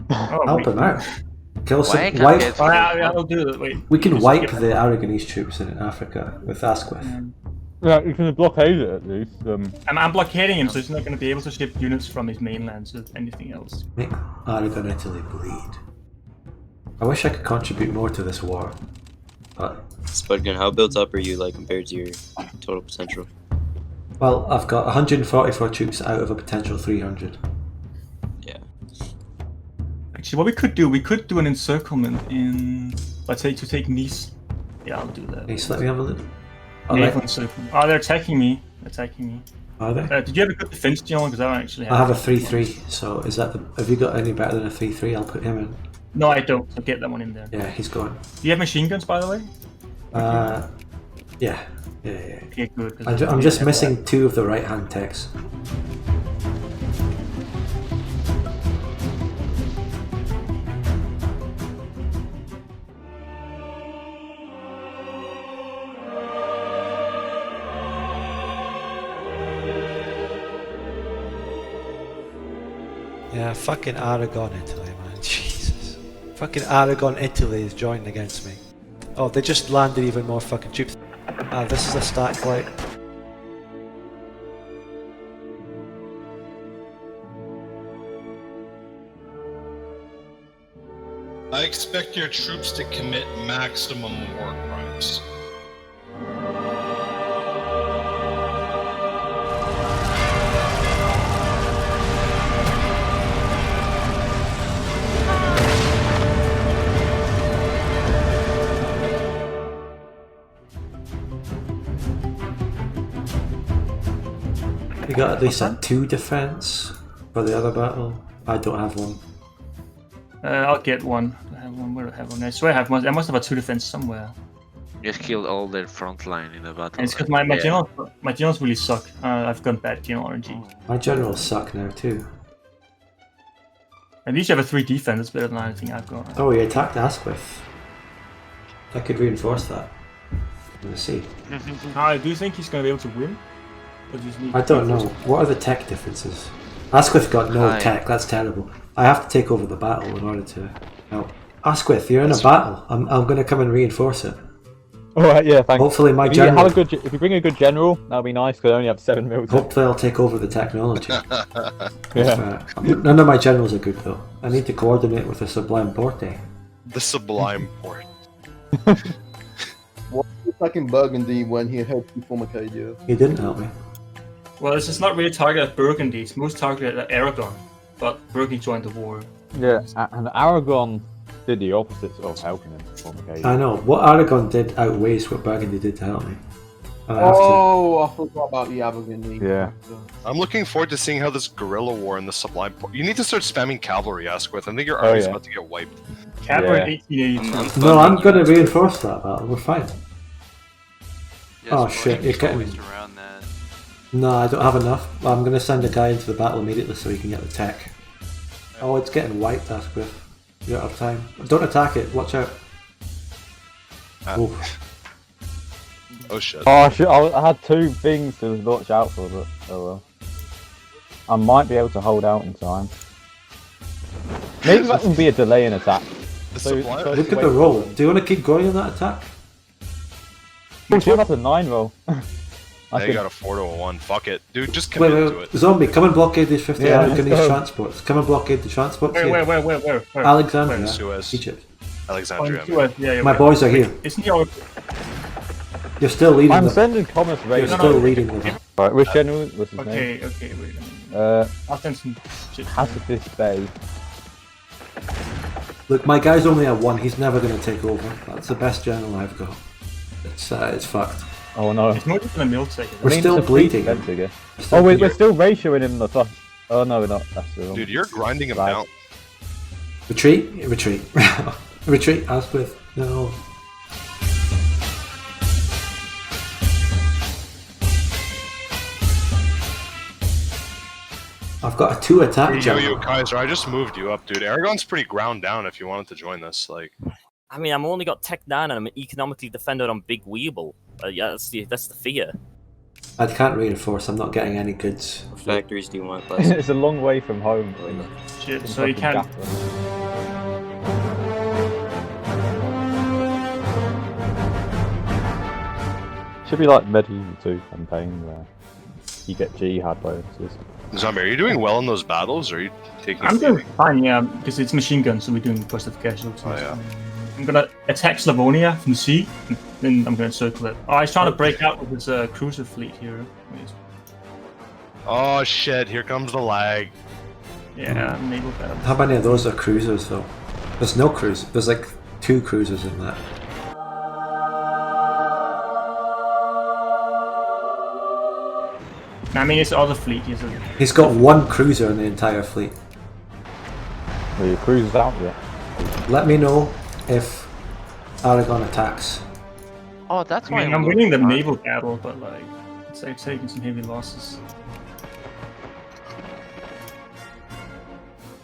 Speaker 1: Help him out. Kill some... Wipe...
Speaker 4: I'll do it. Wait.
Speaker 1: We can wipe the Aragonese troops in Africa with Asquith.
Speaker 12: Yeah, you can blockade it at least.
Speaker 4: I'm blockading him, so he's not going to be able to ship units from his mainland to anything else.
Speaker 1: Make Aragon Italy bleed. I wish I could contribute more to this war, but...
Speaker 9: Spudgun, how built up are you, like, compared to your total potential?
Speaker 1: Well, I've got 144 troops out of a potential 300.
Speaker 9: Yeah.
Speaker 4: Actually, what we could do an encirclement in... Let's say to take Nice. Yeah, I'll do that.
Speaker 1: Nice, let me have a look.
Speaker 4: Naval encirclement. Oh, they're attacking me. attacking me.
Speaker 1: Are they?
Speaker 4: Did you have a good defense, John? Because I don't actually have.
Speaker 1: I have a 3-3, so is that the... Have you got any better than a 3-3? I'll put him in.
Speaker 4: No, I don't. So get that one in there.
Speaker 1: Yeah, he's gone.
Speaker 4: Do you have machine guns, by the way?
Speaker 1: Yeah.
Speaker 4: Okay, good.
Speaker 1: I'm just missing 2 of the right-hand techs. Yeah, fucking Aragon, Italy, man. Jesus. Fucking Aragon, Italy is joining against me. Oh, they just landed even more fucking troops. Ah, this is a stack light.
Speaker 13: I expect your troops to commit maximum war crimes.
Speaker 1: You got at least a 2 defense for the other battle. I don't have one.
Speaker 4: I'll get one. I have one. Where do I have one? I swear I have one. I must have a 2 defense somewhere.
Speaker 19: Just killed all their front line in the battle.
Speaker 4: And it's because my generals really suck. I've got bad general RNG.
Speaker 1: My generals suck now too.
Speaker 4: At least you have a 3 defense. That's better than anything I've got.
Speaker 1: Oh, he attacked Asquith. I could reinforce that. Let's see.
Speaker 4: Do you think he's going to be able to win?
Speaker 1: I don't know. What are the tech differences? Asquith got no tech. That's terrible. I have to take over the battle in order to help. Asquith, you're in a battle. I'm going to come and reinforce it.
Speaker 12: Alright, yeah, thanks.
Speaker 1: Hopefully my general...
Speaker 12: If you bring a good general, that'll be nice, because I only have 7 mil.
Speaker 1: Hopefully I'll take over the technology.
Speaker 12: Yeah.
Speaker 1: None of my generals are good though. I need to coordinate with the Sublime Porte.
Speaker 13: The Sublime Porte.
Speaker 3: What was attacking Burgundy when he helped you from Arcadia?
Speaker 1: He didn't help me.
Speaker 4: Well, this is not really targeted at Burgundy. It's most targeted at Aragon. But Burgundy joined the war.
Speaker 12: Yeah, and Aragon did the opposite of helping him from Arcadia.
Speaker 1: I know. What Aragon did outweighs what Burgundy did to help me.
Speaker 3: I forgot about the Burgundy.
Speaker 12: Yeah.
Speaker 13: I'm looking forward to seeing how this guerrilla war in the Sublime Porte... You need to start spamming cavalry, Asquith. I think your army's about to get wiped.
Speaker 4: Cavalry 1882.
Speaker 1: No, I'm going to reinforce that battle. We're fine. Oh shit, you're getting...
Speaker 14: around that.
Speaker 1: No, I don't have enough. I'm going to send a guy into the battle immediately so he can get the tech. Oh, it's getting wiped, Asquith. You're out of time. Don't attack it, watch out.
Speaker 13: Oh shit.
Speaker 12: Oh shit, I had 2 things to watch out for, but oh well. I might be able to hold out in time. Maybe that can be a delay in attack.
Speaker 1: Look at the roll. Do you want to keep going on that attack?
Speaker 12: Oh shit, that's a 9 roll.
Speaker 13: You got a 4 to a 1. Fuck it. Dude, just commit to it.
Speaker 1: Zombie, come and blockade these 50
Speaker 12: Yeah,
Speaker 1: Aragonese transports. Come and blockade the transports.
Speaker 4: Where?
Speaker 1: Alexandria,
Speaker 13: Suez.
Speaker 1: Egypt.
Speaker 13: Alexandria.
Speaker 4: Yeah,
Speaker 1: My boys are here.
Speaker 4: Isn't he all...
Speaker 1: You're still leading them.
Speaker 12: I'm sending Thomas
Speaker 1: You're still leading them.
Speaker 12: Right, which general was his name?
Speaker 4: Okay, wait a minute. I'll send some shit.
Speaker 12: Pacifist Bay.
Speaker 1: Look, my guy's only at 1. He's never going to take over. That's the best general I've got. It's fucked.
Speaker 12: Oh no.
Speaker 4: It's more than a mil take.
Speaker 1: We're still bleeding.
Speaker 12: We're still ratioing him the fuck. Oh no, we're not. That's the wrong.
Speaker 13: Dude, you're grinding him down.
Speaker 1: Retreat. Retreat, Asquith. No. I've got a 2 attack
Speaker 13: Yo, Kaiser, I just moved you up, dude. Aragon's pretty ground down if you wanted to join this. Like,
Speaker 5: I mean, I'm only got Tech 9 and I'm economically defended on Big Weeble. Yeah, that's the figure.
Speaker 1: I can't reinforce, I'm not getting any goods.
Speaker 9: What factories do you want?
Speaker 12: It's a long way from home.
Speaker 4: Shit, so you can't...
Speaker 12: Should be like Medieval 2 campaign where you get jihad bonuses.
Speaker 13: Zombie, are you doing well in those battles, or are you taking...
Speaker 4: I'm doing fine, yeah, because it's machine guns, so we're doing positive casualties.
Speaker 13: Oh, yeah.
Speaker 4: I'm gonna attack Slavonia from the sea, and then I'm gonna circle it. Oh, he's trying to break out with his cruiser fleet here.
Speaker 13: Oh shit, here comes the lag.
Speaker 4: Yeah, naval battle.
Speaker 1: How many of those are cruisers though? There's no cruise. There's like 2 cruisers in that.
Speaker 4: I mean, it's other fleet.
Speaker 1: He's got one cruiser in the entire fleet.
Speaker 12: Well, your cruiser's out yet.
Speaker 1: Let me know if Aragon attacks.
Speaker 11: Oh, that's
Speaker 4: I
Speaker 11: why
Speaker 4: mean, I'm winning the naval battle, but like, it's like taking some heavy losses.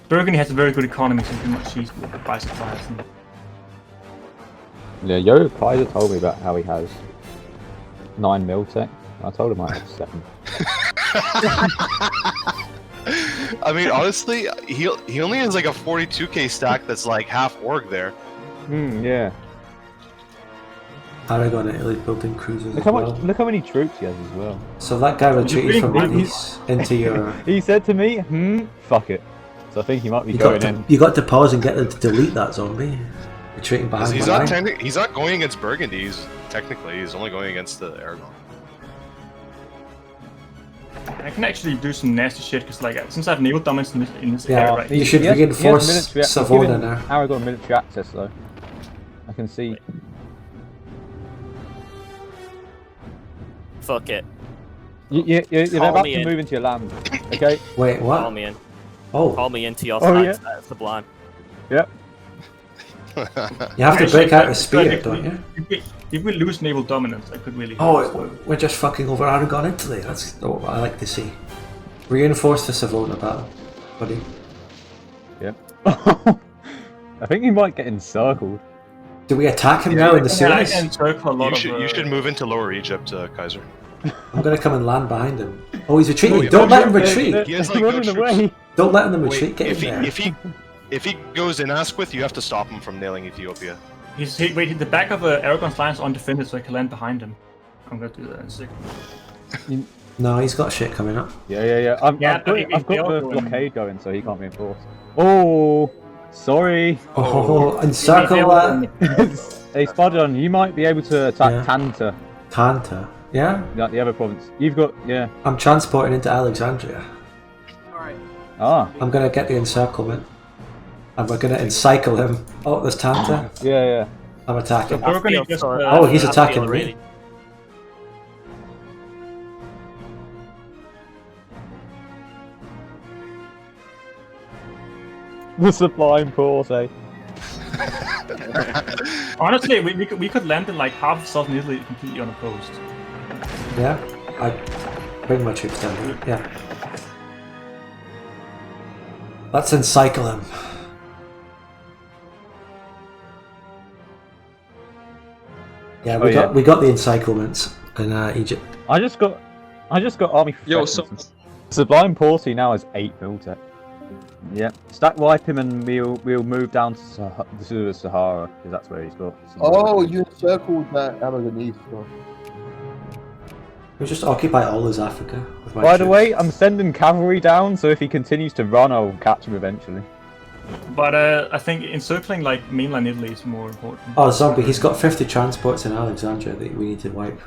Speaker 4: Burgundy has a very good economy, so it's much easier to buy supplies.
Speaker 12: Yeah, Yo Kaiser told me about how he has 9 mil tech. I told him I had 7.
Speaker 13: I mean, honestly, he only has like a 42k stack that's like half org there.
Speaker 12: Yeah.
Speaker 1: Aragon Italy building cruisers.
Speaker 12: Look how many troops he has as well.
Speaker 1: So that guy retreated from Greece into your.
Speaker 12: He said to me, fuck it. So I think he might be going in.
Speaker 1: You got to pause and get them to delete that zombie. Retreating behind.
Speaker 13: He's not going against Burgundy. He's only going against the Aragon.
Speaker 4: I can actually do some nasty shit because, like, since I have naval dominance in this area, right?
Speaker 1: You should reinforce Savona now.
Speaker 12: Aragon military access though. I can see.
Speaker 5: Fuck it.
Speaker 12: You're about to move into your land. Okay.
Speaker 1: Wait, what?
Speaker 5: Call me in.
Speaker 1: Oh.
Speaker 5: Call me into your side. Sublime.
Speaker 12: Yep.
Speaker 1: You have to break out the spear, don't you?
Speaker 4: If we lose naval dominance, I could really.
Speaker 1: Oh, we're just fucking over Aragon Italy. That's what I like to see. Reinforce the Savona battle, buddy.
Speaker 12: Yep. I think he might get encircled.
Speaker 1: Do we attack him now in the series?
Speaker 13: You should move into Lower Egypt, Kaiser.
Speaker 1: I'm gonna come and land behind him. Oh, he's retreating. Don't let him retreat.
Speaker 13: He has like no troops.
Speaker 1: Don't let him retreat. Get in there.
Speaker 13: If he goes in Asquith, you have to stop him from nailing Ethiopia.
Speaker 4: Wait, the back of Aragon's line is undefended, so I can land behind him. I'm gonna do that in a second.
Speaker 1: No, he's got shit coming up.
Speaker 12: Yeah. I've got the blockade going, so he can't reinforce. Oh, sorry.
Speaker 1: Oh, encircle that.
Speaker 12: Hey, Spadon, you might be able to attack Tanta.
Speaker 1: Tanta? Yeah?
Speaker 12: Like the other province. You've got,
Speaker 1: I'm transporting into Alexandria.
Speaker 3: Alright.
Speaker 1: I'm gonna get the encirclement. And we're gonna encircle him. Oh, there's Tanta.
Speaker 12: Yeah.
Speaker 1: I'm attacking.
Speaker 5: So
Speaker 1: he's attacking me.
Speaker 12: The Sublime Porte.
Speaker 4: Honestly, we could land in like half of southern Italy completely unopposed.
Speaker 1: Yeah, I bring my troops down here. Yeah. Let's encircle him. Yeah, we got the encirclements in Egypt.
Speaker 12: I just got army. Sublime Porte now has 8 militech. Yeah, stack wipe him and we'll move down to the Sahara because that's where he's got.
Speaker 3: Oh, you encircled that Aragonese.
Speaker 1: We'll just occupy all of Africa. With my
Speaker 12: By the
Speaker 1: troops.
Speaker 12: way, I'm sending cavalry down, so if he continues to run, I'll catch him eventually.
Speaker 4: But I think encircling like mainland Italy is more important.
Speaker 1: Oh, zombie! He's got 50 transports in Alexandria that we need to wipe.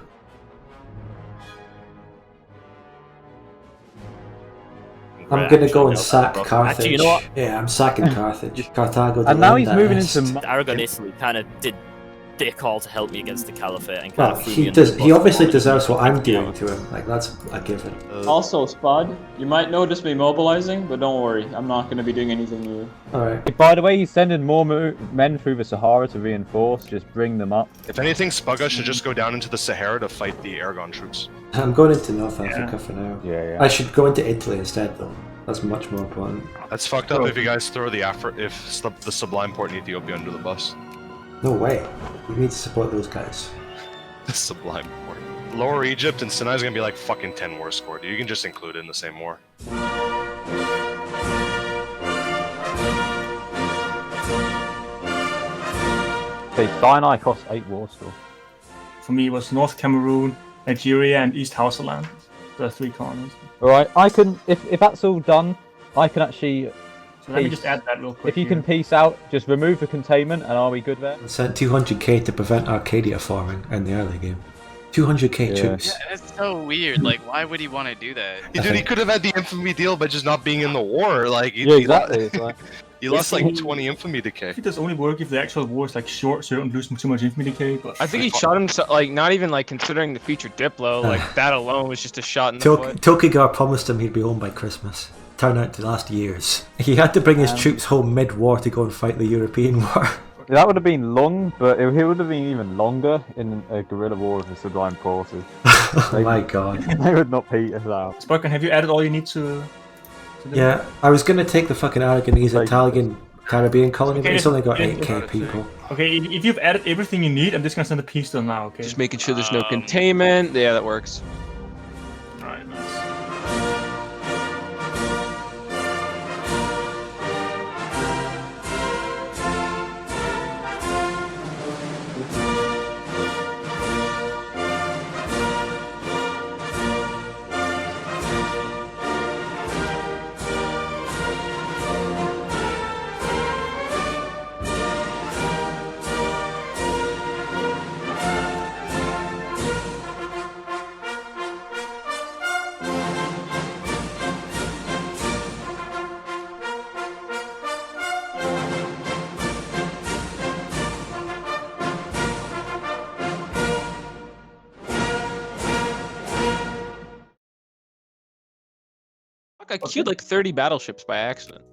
Speaker 1: I'm gonna go and sack Carthage.
Speaker 5: Actually, you know what?
Speaker 1: Yeah, I'm sacking Carthage. Carthago.
Speaker 12: And now he's moving into
Speaker 5: Aragon Italy. Kind of did dick all to help me against the Caliphate and kind
Speaker 1: Well,
Speaker 5: of threw
Speaker 1: he
Speaker 5: me under
Speaker 1: does.
Speaker 5: the
Speaker 1: He
Speaker 5: bus.
Speaker 1: obviously deserves what I'm doing to him. Like that's a given.
Speaker 20: Also, Spud, you might notice me mobilizing, but don't worry, I'm not going to be doing anything new.
Speaker 1: Alright.
Speaker 12: By the way, he's sending more men through the Sahara to reinforce. Just bring them up.
Speaker 13: If anything, Spugga should just go down into the Sahara to fight the Aragon troops.
Speaker 1: I'm going into North Africa for now.
Speaker 12: Yeah.
Speaker 1: I should go into Italy instead, though. That's much more important.
Speaker 13: That's fucked up if you guys throw the Sublime Porte in Ethiopia under the bus.
Speaker 1: No way. We need to support those guys.
Speaker 13: The Sublime Porte. Lower Egypt and Sinai's gonna be like fucking 10 war score, dude. You can just include it in the same war.
Speaker 12: Okay, Sinai costs 8 war score.
Speaker 4: For me, it was North Cameroon, Nigeria, and East Hausaland. The 3 colonies.
Speaker 12: Alright, I can, if that's all done, I can actually...
Speaker 4: So let me just add that real quick.
Speaker 12: If you can peace out, just remove the containment and are we good there?
Speaker 1: I sent 200k to prevent Arcadia forming in the early game. 200k troops.
Speaker 21: Yeah, that's so weird. Like, why would he want to do that?
Speaker 13: Dude, he could have had the infamy deal by just not being in the war. Like,
Speaker 12: Yeah, exactly.
Speaker 13: He lost like 20 infamy decay.
Speaker 4: I think this only work if the actual war is like short, so you don't lose too much infamy decay. But
Speaker 10: I think he shot himself, like, not even like considering the feature Diplo, like that alone was just a shot in the foot.
Speaker 1: Tokugawa promised him he'd be home by Christmas. Turned out to last years. He had to bring his troops home mid-war to go and fight the European war.
Speaker 12: That would have been long, but it would have been even longer in a guerrilla war with the Sublime Porte.
Speaker 1: Oh my god.
Speaker 12: They would not beat us out.
Speaker 4: Sparkin, have you added all you need to
Speaker 1: Yeah, I was gonna take the fucking Aragonese Italian Caribbean colony, but it's only got 8k people.
Speaker 4: Okay, if you've added everything you need, I'm just gonna send a piece to them now, okay?
Speaker 10: Just making sure there's no containment. Yeah, that works.
Speaker 4: Alright, nice.
Speaker 10: I killed like 30 battleships by accident.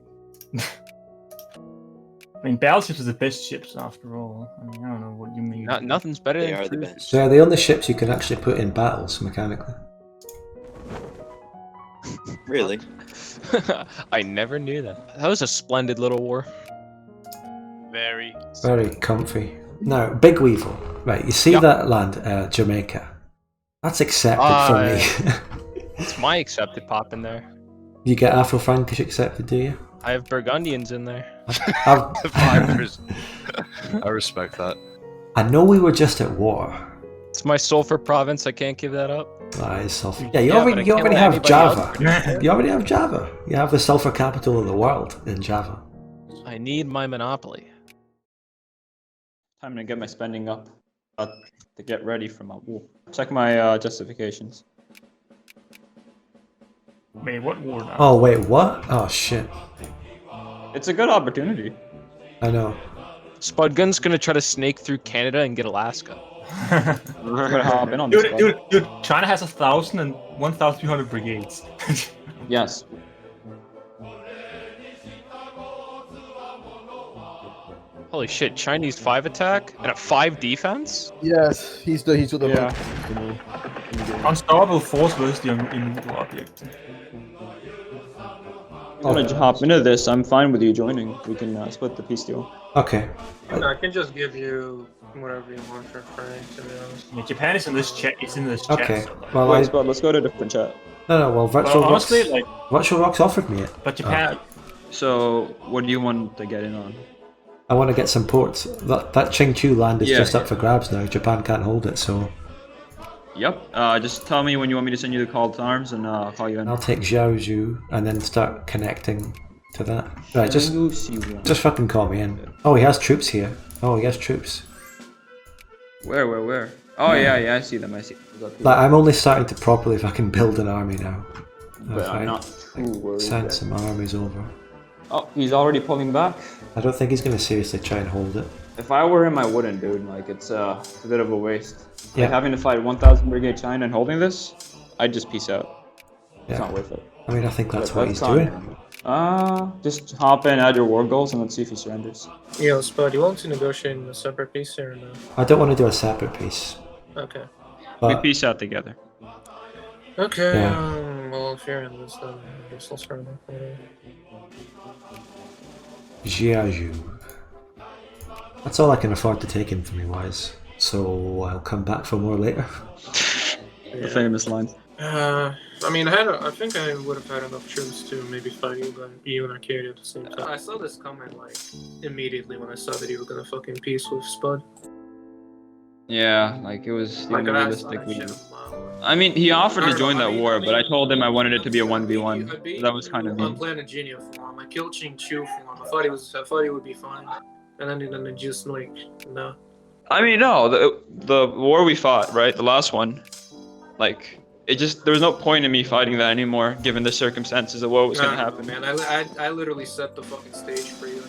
Speaker 4: I mean, battleships are the best ships after all. I mean, I don't know what you mean.
Speaker 10: Nothing's better than
Speaker 9: the best.
Speaker 1: They're the only ships you can actually put in battles mechanically.
Speaker 9: Really?
Speaker 10: I never knew that. That was a splendid little war.
Speaker 21: Very.
Speaker 1: Very comfy. Now, Big Weevil. Right, you see that land, Jamaica? That's accepted for me.
Speaker 10: It's my accepted pop in there.
Speaker 1: You get Afro-Frankish accepted, do you?
Speaker 10: I have Burgundians in there.
Speaker 13: I respect that.
Speaker 1: I know we were just at war.
Speaker 10: It's my sulfur province. I can't give that up.
Speaker 1: That is sulfur. Yeah, you already have Java. You already have Java. You have the sulfur capital of the world in Java.
Speaker 10: I need my monopoly.
Speaker 20: Time to get my spending up to get ready for my war. Check my justifications.
Speaker 4: Wait, what war now?
Speaker 1: Oh, wait, what? Oh, shit.
Speaker 20: It's a good opportunity.
Speaker 1: I know.
Speaker 10: Spudgun's gonna try to snake through Canada and get Alaska.
Speaker 20: Hop in on this,
Speaker 4: dude, China has 1,000 and 1,300 brigades.
Speaker 20: Yes.
Speaker 10: Holy shit, Chinese 5 attack and a 5 defense?
Speaker 3: Yes, he's with the
Speaker 4: Unstoppable force versus the immovable object.
Speaker 20: If you want to hop into this, I'm fine with you joining. We can split the peace deal.
Speaker 1: Okay.
Speaker 11: I can just give you whatever you want for free, to be honest.
Speaker 4: Yeah, Japan is in this chat. It's in this
Speaker 1: Okay.
Speaker 4: chat.
Speaker 1: Well,
Speaker 20: let's go to a different chat.
Speaker 1: No, well, Virtual
Speaker 4: honestly,
Speaker 1: Rocks, Virtual Rocks offered me it.
Speaker 4: But Japan.
Speaker 20: So, what do you want to get in on?
Speaker 1: I want to get some ports. That Qingqiu land is just up for grabs now. Japan can't hold it, so...
Speaker 20: Yep. Just tell me when you want me to send you the call to arms, and I'll call you in.
Speaker 1: I'll take Zhaozhou and then start connecting to that. Right, just fucking call me in. Oh, he has troops here. Oh, he has troops.
Speaker 20: Where? Oh, yeah, I see them, I see them.
Speaker 1: Like, I'm only starting to properly fucking build an army now.
Speaker 20: But I'm not too worried.
Speaker 1: Send some armies over.
Speaker 20: Oh, he's already pulling back.
Speaker 1: I don't think he's going to seriously try and hold it.
Speaker 20: If I were him, I wouldn't, dude. Like, it's a bit of a waste.
Speaker 1: Yeah.
Speaker 20: Like, having to fight 1,000 Brigade China and holding this, I'd just peace out.
Speaker 1: Yeah.
Speaker 20: It's not worth it.
Speaker 1: I mean, I think that's what he's
Speaker 20: fine.
Speaker 1: doing.
Speaker 20: Just hop in, add your war goals, and let's see if he surrenders.
Speaker 11: Yo, Spud, you want to negotiate a separate peace here or no?
Speaker 1: I don't want to do a separate piece.
Speaker 11: Okay.
Speaker 20: We
Speaker 1: But,
Speaker 20: peace out together.
Speaker 11: Okay,
Speaker 1: Yeah.
Speaker 11: well, if you're in this, then I guess I'll start off.
Speaker 1: Zhaozhou. That's all I can afford to take infamy-wise, so I'll come back for more later.
Speaker 20: The famous line.
Speaker 11: I mean, I think I would have had enough troops to maybe fight you and Arcadia at the same time. I saw this coming, like, immediately when I saw that you were gonna fucking peace with Spud.
Speaker 20: Yeah, like, it was
Speaker 11: Like,
Speaker 20: unrealistic. I mean, he offered to join that war, but I told him I wanted it to be a 1v1. That was kind of
Speaker 11: On
Speaker 20: mean.
Speaker 11: Plantagenia form, I killed Qingqiu form. I thought he would be fine, and then just like no.
Speaker 20: I mean, no, the war we fought, right, the last one, like, there was no point in me fighting that anymore, given the circumstances of what was gonna happen.
Speaker 11: Man, I literally set the fucking stage for you.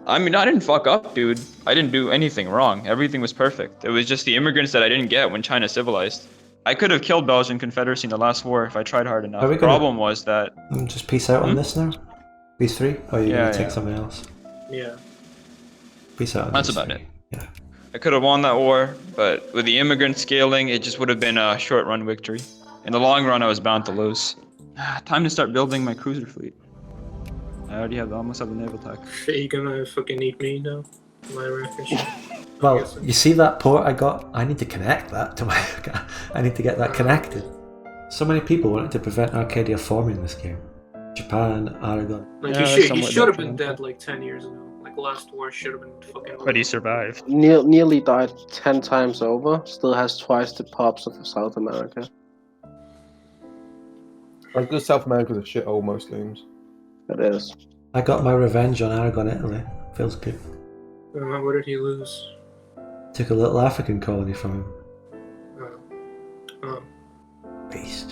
Speaker 20: I mean, I didn't fuck up, dude. I didn't do anything wrong. Everything was perfect. It was just the immigrants that I didn't get when China civilized. I could have killed Belgian Confederacy in the last war if I tried hard enough. The problem was that...
Speaker 1: Just peace out on this now? Peace 3? Or are you going to take something else?
Speaker 11: Yeah.
Speaker 1: Peace out on
Speaker 20: That's
Speaker 1: these
Speaker 20: about
Speaker 1: three.
Speaker 20: it.
Speaker 1: Yeah.
Speaker 20: I could have won that war, but with the immigrant scaling, it just would have been a short-run victory. In the long run, I was bound to lose. Time to start building my cruiser fleet. I already almost have the naval tech.
Speaker 11: Shit, you gonna fucking eat me now? My reference.
Speaker 1: Well, you see that port I got? I need to connect that to my... I need to get that connected. So many people wanted to prevent Arcadia forming this game. Japan, Aragon.
Speaker 11: Like, he should have been dead like 10 years ago. Like, last war should have been fucking...
Speaker 20: But he survived.
Speaker 3: Nearly died 10 times over. Still has twice the pops of South America.
Speaker 6: Like, good South America's a shithole most games.
Speaker 3: It is.
Speaker 1: I got my revenge on Aragon, Italy. Feels good.
Speaker 11: What did he lose?
Speaker 1: Took a little African colony from him.
Speaker 11: Oh.
Speaker 1: Beast.